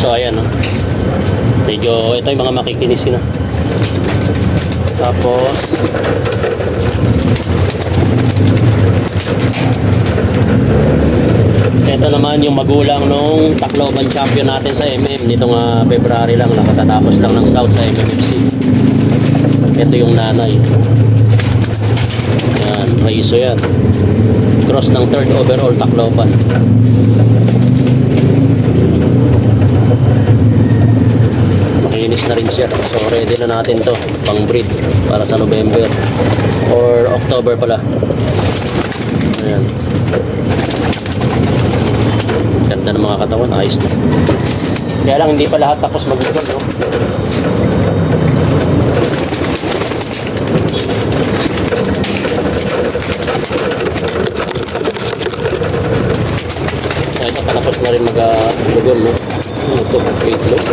So ayan, no? Medyo ito yung mga makikinis na. Tapos ito naman yung magulang nung Tacloban champion natin sa MM nitong February lang, nakatatapos lang ng South sa MMFC. Ito yung nanay. Yan, Raiso yan. Cross ng 3rd overall Tacloban. Makinis na rin siya. So ready na natin to pang breed para sa November or October pala. Ayan. Ganda ng mga katawan, ayos na. Kaya lang hindi pa lahat tapos maglubog, no? Kaya ito patapos na rin maglubog, no? Ito, itlog.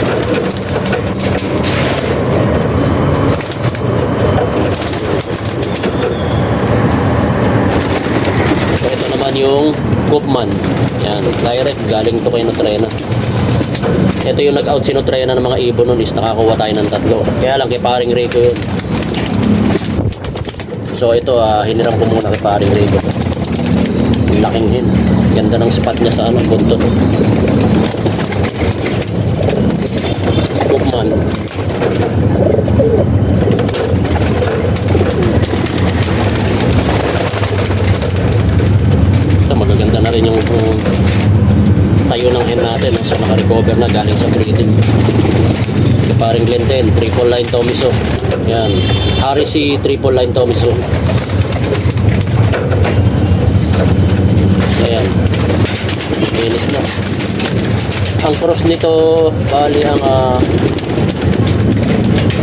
Ito naman yung Koopman. Yan, direct galing to kay Nutrena. Ito yung nag-out si Nutrena ng mga ibon nun is nakakuha tayo ng 3. Kaya lang kay paring Rico yun. So ito hiniram ko muna kay paring Rico. Laking hin. Ganda ng spot niya sa buntot. Koopman. Magaganda na rin yung tayo ng hen natin, so naka-recover na galing sa breeding. Kaparing Glenden, triple line Tomiso. Yan, RC triple line Tomiso. Ayan, linis na. Ang cross nito bali ang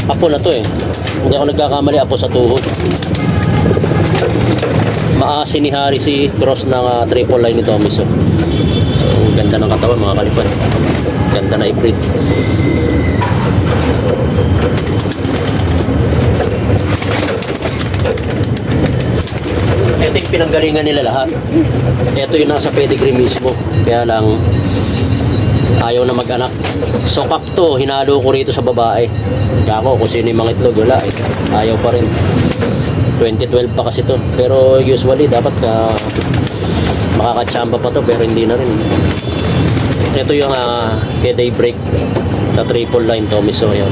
apo na to hindi ako nagkakamali, apo sa tuhod. Maasin ni Harry si cross ng triple line ni Tomiso. So ganda ng katawan mga kalipad. Ganda na i-breed. Ito yung pinanggalingan nila lahat. Ito yung nasa pedigree mismo. Kaya lang ayaw na mag-anak. So kakto, hinalo ko rito sa babae. Kaya ako kung sino yung mga itlog, wala ayaw pa rin. 2012 pa kasi to, pero usually dapat makakachamba pa to, pero hindi na rin. Ito yung daybreak sa triple line Tomiso. Yan,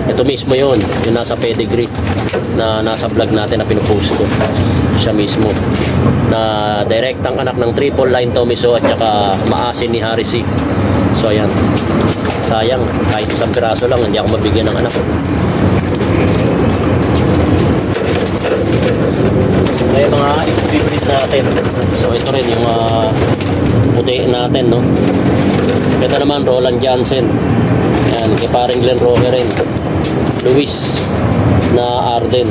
ito mismo yun, yung nasa pedigree na nasa vlog natin na pinupost ko. Siya mismo na direktang anak ng triple line Tomiso at saka maasin ni Harry C. So ayan, sayang kahit isang piraso lang hindi ako mabigyan ng anak. Kaya mga i-breed natin. So ito rin yung puti natin, no? Ito naman Roland Jansen. Yan, kay paring Glenn Roque rin. Luis na Arden.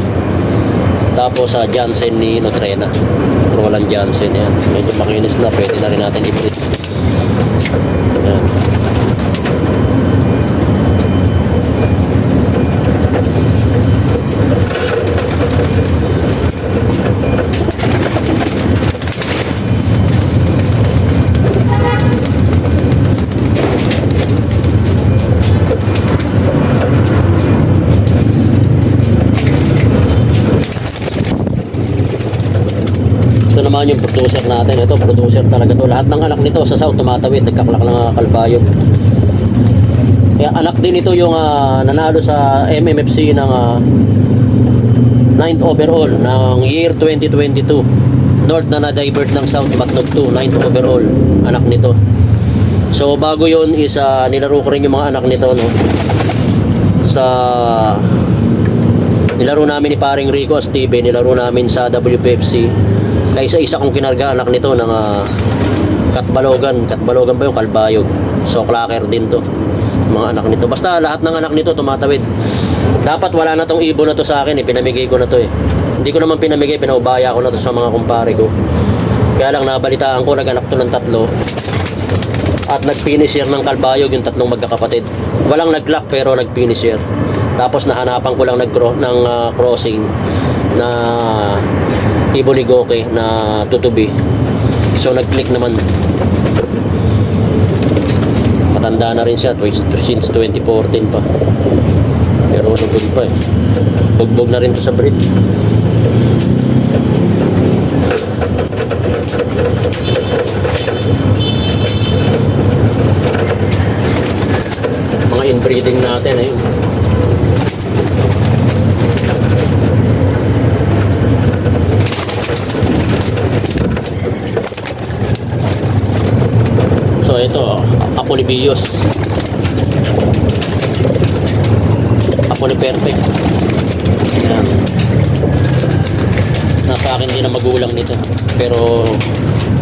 Tapos sa Jansen ni Nutrena. Roland Jansen, yan. Medyo makinis na, pwede na rin natin i-breed. Yan. Ito naman yung producer natin. Ito, producer talaga to. Lahat ng anak nito sa South tumatawid, nagkaklak ng kalbayog. Kaya anak din ito yung nanalo sa MMFC ng 9th overall ng year 2022. North na na-divert ng South Batnog 2, 9th overall anak nito. So bago yun is nilaro ko rin yung mga anak nito, no? Sa nilaro namin ni paring Rico Steve, nilaro namin sa WPFC. Kaya isa-isa kong kinarga anak nito ng Katbalogan ba yung Kalbayog. So clacker din to mga anak nito. Basta lahat ng anak nito tumatawid. Dapat wala na tong ibon na to sa akin, pinamigay ko na to Hindi ko naman pinamigay, pinaubaya ko na to sa mga kumpare ko. Kaya lang nabalitaan ko, nag-anak to ng 3 at nag-finisher ng Kalbayog yung 3 magkakapatid. Walang nag-lock pero nag-finisher. Tapos nahanapan ko lang ng crossing na Iboligoke na tutubi. So nag-click naman. Matanda na rin siya since 2014 pa. Pero lugod pa eh. Bugbog na rin to sa breed. Mga inbreeding natin ayun. So ito, Apolibios. Apoli perfect. Ayan. Nasa akin din ang magulang nito. Pero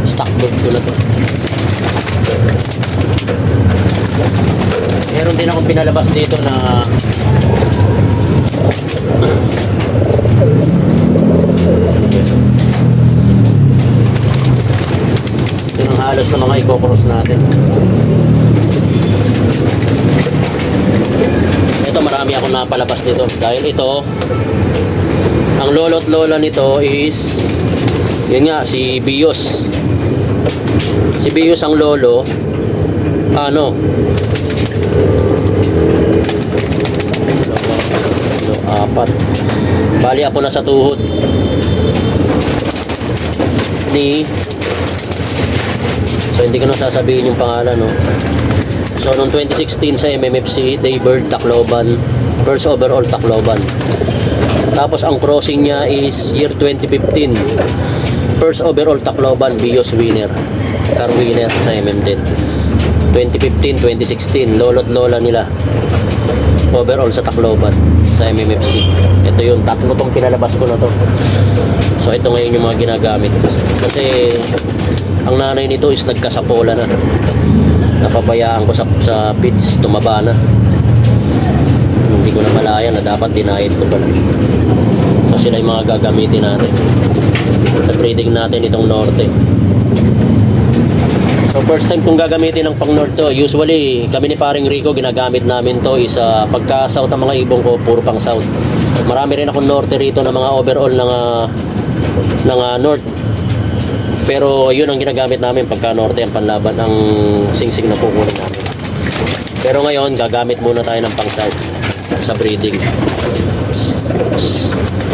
stock bird ko na to. Meron din akong pinalabas dito na ito ng halos na mga i-cross natin. Ito marami akong napalabas dito dahil ito ang lolo't lola nito is yun nga si Bios. Si Bios ang lolo ano apat. Bali ako na sa tuhod ni, so hindi ko na sasabihin yung pangalan, no. So noong 2016 sa MMFC Daybird Tacloban, first overall Tacloban. Tapos ang crossing niya is year 2015, first overall Tacloban Bios winner, car winner sa MM din. 2015, 2016 lolo't lola nila overall sa Tacloban sa MMFC. Ito yung tatlo tong pinalabas ko na to. So ito ngayon yung mga ginagamit kasi ang nanay nito is nagkasapola na, napabayaan ko sa pits, tumaba na, hindi ko na malaya na dapat dinayad ko pala. So sila yung mga gagamitin natin sa breeding natin itong norte. So first time kong gagamitin ng pang north to. Usually kami ni paring Rico ginagamit namin to is pagka south ang mga ibong ko puro pang south. Marami rin akong norte rito na mga overall ng north. Pero yun ang ginagamit namin pagka norte ang panlaban, ang singsing na kukunin namin. Pero ngayon gagamit muna tayo ng pang south sa breeding.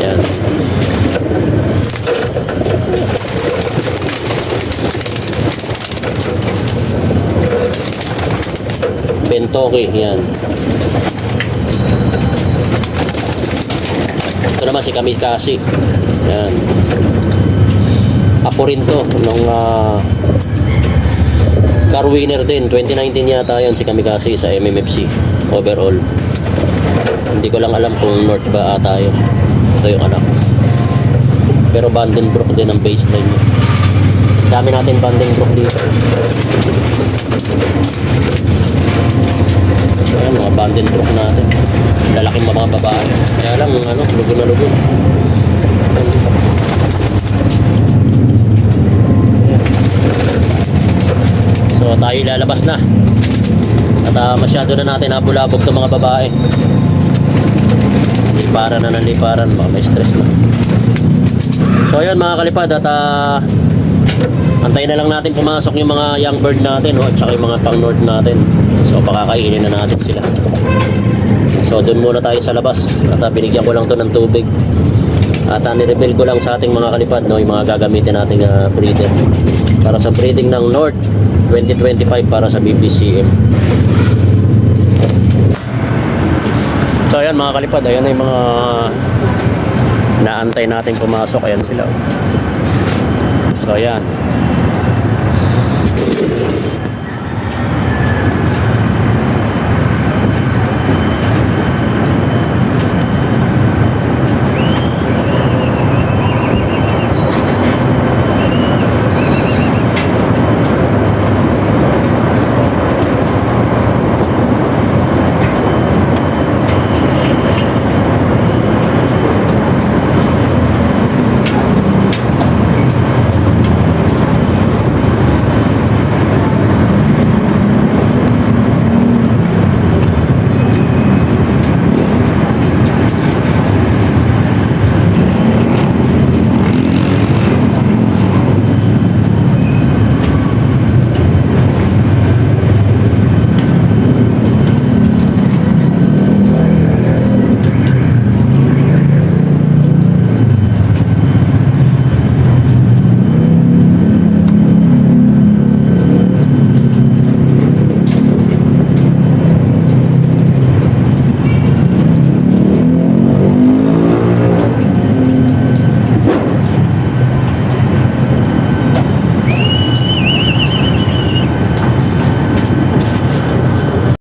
Yan. Bentoke, yan. Ito naman si Kamikaze. Yan. Apo rin to nung car winner din 2019 yata yon si Kamikaze sa MMFC overall. Hindi ko lang alam kung north ba ata yun. Ito yung anak. Pero Vandenbroek din ang baseline niya. Dami natin Vandenbroek dito. Ayan, mga Vandenbroek natin. Lalaking mga babae. Kaya lang, lugo na lugo. So, tayo lalabas na. At masyado na natin nabulabog itong mga babae. Liparan na ng liparan. Baka may stress na. So, ayan mga kalipad. At antayin na lang natin pumasok yung mga young bird natin, at saka yung mga pang north natin. So pakakainin na natin sila. So doon muna tayo sa labas. At binigyan ko lang to ng tubig. At nireveal ko lang sa ating mga kalipad, yung mga gagamitin nating breeder para sa breeding ng North 2025 para sa BBCM. So ayan mga kalipad, ayan na yung mga naantay natin pumasok. Ayan sila. So ayan.